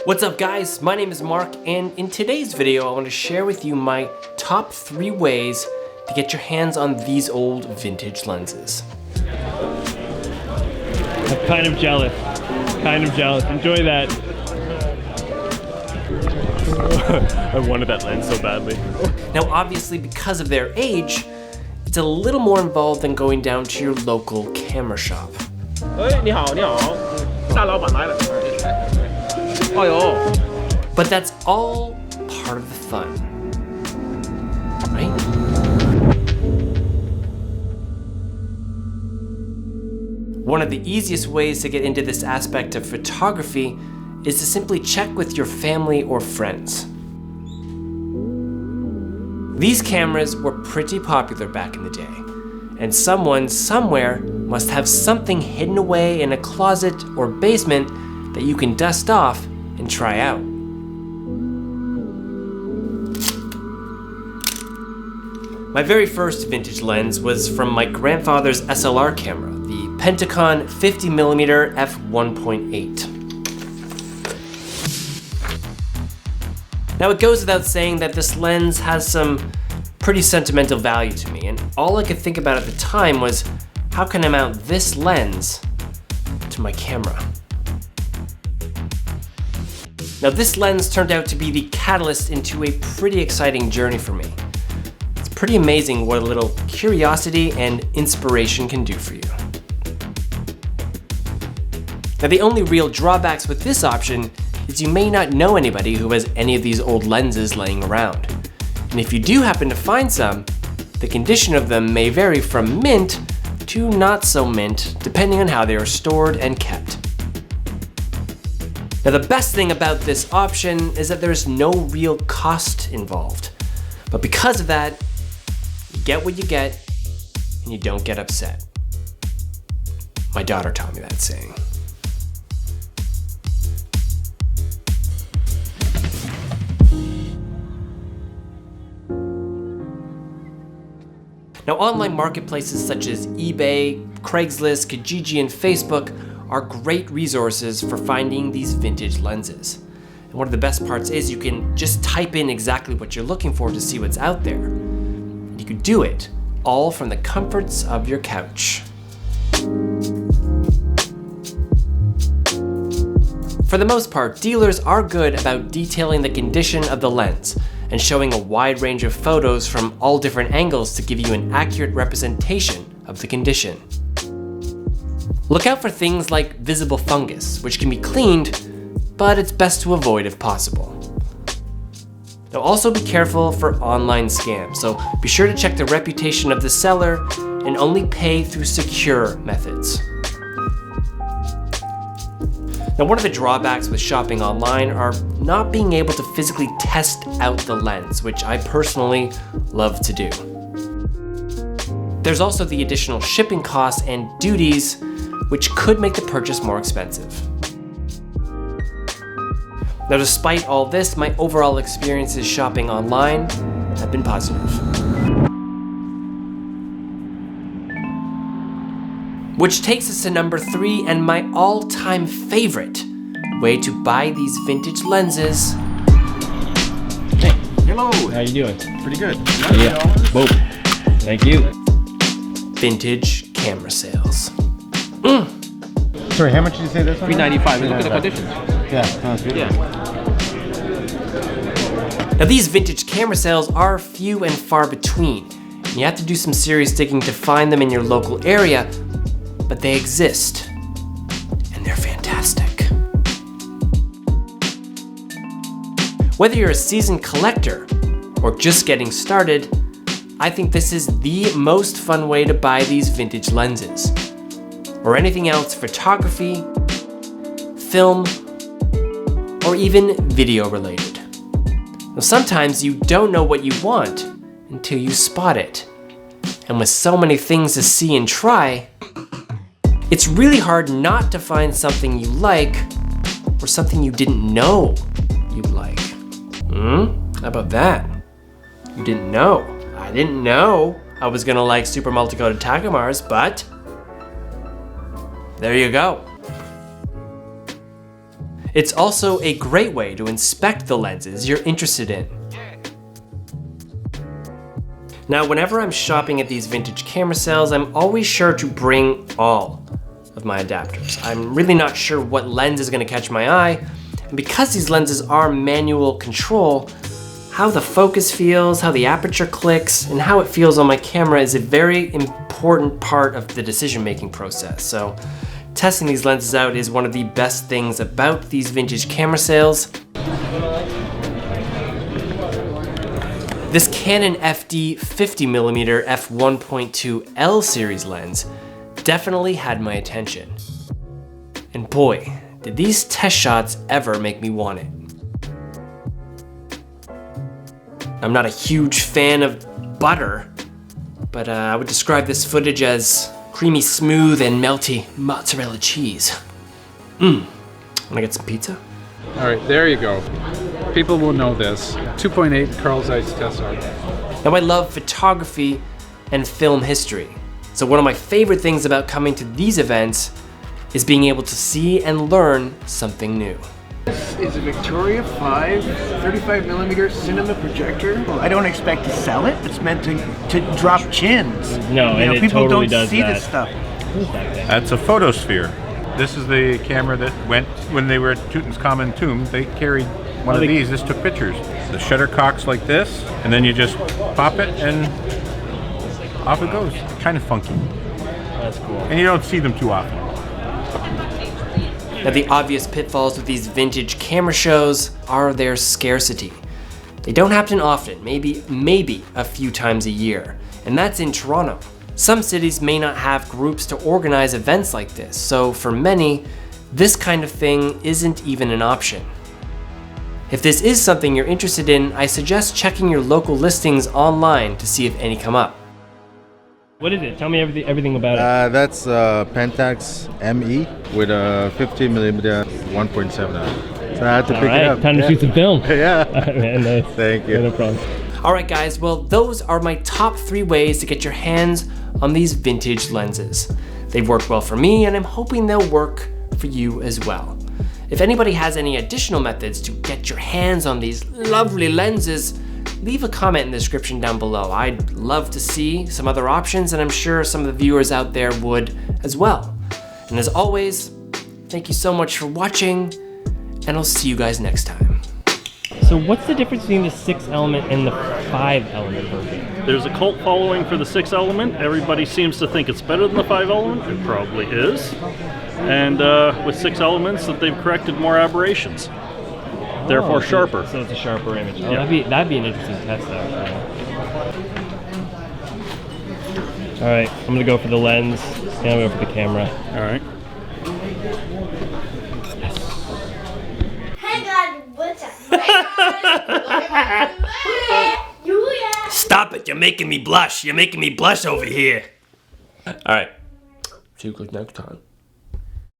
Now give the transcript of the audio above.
What's up guys, my name is Mark, and in today's video I want to share with you my top 3 ways to get your hands on these old vintage lenses. I'm kind of jealous. Enjoy that. I wanted that lens so badly. Now obviously because of their age, it's a little more involved than going down to your local camera shop. But that's all part of the fun, right? One of the easiest ways to get into this aspect of photography is to simply check with your family or friends. These cameras were pretty popular back in the day, and someone somewhere must have something hidden away in a closet or basement that you can dust off and try out. My very first vintage lens was from my grandfather's SLR camera, the Pentacon 50mm f1.8. Now it goes without saying that this lens has some pretty sentimental value to me, and all I could think about at the time was, how can I mount this lens to my camera? Now this lens turned out to be the catalyst into a pretty exciting journey for me. It's pretty amazing what a little curiosity and inspiration can do for you. Now the only real drawbacks with this option is you may not know anybody who has any of these old lenses laying around. And if you do happen to find some, the condition of them may vary from mint to not so mint, depending on how they are stored and kept. Now the best thing about this option is that there's no real cost involved. But because of that, you get what you get and you don't get upset. My daughter taught me that saying. Now online marketplaces such as eBay, Craigslist, Kijiji, and Facebook are great resources for finding these vintage lenses. And one of the best parts is you can just type in exactly what you're looking for to see what's out there. And you can do it all from the comforts of your couch. For the most part, dealers are good about detailing the condition of the lens and showing a wide range of photos from all different angles to give you an accurate representation of the condition. Look out for things like visible fungus, which can be cleaned, but it's best to avoid if possible. Now also be careful for online scams, so be sure to check the reputation of the seller and only pay through secure methods. Now one of the drawbacks with shopping online are not being able to physically test out the lens, which I personally love to do. There's also the additional shipping costs and duties, which could make the purchase more expensive. Now despite all this, my overall experiences shopping online have been positive. Which takes us to number 3 and my all-time favorite way to buy these vintage lenses. Hey, hello. How you doing? Pretty good. Yeah. Boom. Thank you. Vintage camera sales. Sorry, how much did you say this one? $395. Look at the conditions. Yeah, sounds good. Yeah. Now these vintage camera sales are few and far between. And you have to do some serious digging to find them in your local area, but they exist, and they're fantastic. Whether you're a seasoned collector or just getting started, I think this is the most fun way to buy these vintage lenses, or anything else photography, film, or even video related. Now sometimes you don't know what you want until you spot it. And with so many things to see and try, it's really hard not to find something you like or something you didn't know you'd like. How about that? You didn't know. I didn't know I was gonna like super multicolored Takamars, but there you go. It's also a great way to inspect the lenses you're interested in. Now, whenever I'm shopping at these vintage camera sales, I'm always sure to bring all of my adapters. I'm really not sure what lens is going to catch my eye, and because these lenses are manual control, how the focus feels, how the aperture clicks, and how it feels on my camera is a very important part of the decision-making process. So testing these lenses out is one of the best things about these vintage camera sales. This Canon FD 50mm f1.2 L series lens definitely had my attention. And boy, did these test shots ever make me want it. I'm not a huge fan of butter, but I would describe this footage as creamy smooth and melty mozzarella cheese. Wanna get some pizza? All right, there you go. People will know this. 2.8 Carl Zeiss Tessar. Now, I love photography and film history. So one of my favorite things about coming to these events is being able to see and learn something new. This is a Victoria 5 35mm cinema projector. I don't expect to sell it. It's meant to drop chins. No, and it people totally don't does see that. this stuff. That's a photosphere. This is the camera that went when they were at Tutankhamun tomb. They carried one of these. This took pictures. The shuttlecocks like this, and then you just pop it and off it goes. Kind of funky. That's cool. And you don't see them too often. Now, the obvious pitfalls with these vintage camera shows are their scarcity. They don't happen often, maybe a few times a year, and that's in Toronto. Some cities may not have groups to organize events like this, so for many, this kind of thing isn't even an option. If this is something you're interested in, I suggest checking your local listings online to see if any come up. What is it? Tell me everything about it. That's Pentax ME with a 50mm 1.7. So I had to pick it up. Time to shoot some film. Yeah. All right, man, nice. Thank you. No problem. All right, guys, well, those are my top 3 ways to get your hands on these vintage lenses. They've worked well for me, and I'm hoping they'll work for you as well. If anybody has any additional methods to get your hands on these lovely lenses, leave a comment in the description down below. I'd love to see some other options, and I'm sure some of the viewers out there would as well. And as always, thank you so much for watching, and I'll see you guys next time. So what's the difference between the 6-element and the 5-element version? There's a cult following for the 6-element. Everybody seems to think it's better than the 5-element. It probably is. And with 6 elements, that they've corrected more aberrations. Therefore, sharper. So it's a sharper image. Oh, Yeah. that'd be an interesting test, though. All right, I'm gonna go for the lens, and I'm gonna go for the camera. All right. Stop it, you're making me blush. You're making me blush over here. All right, see you guys next time.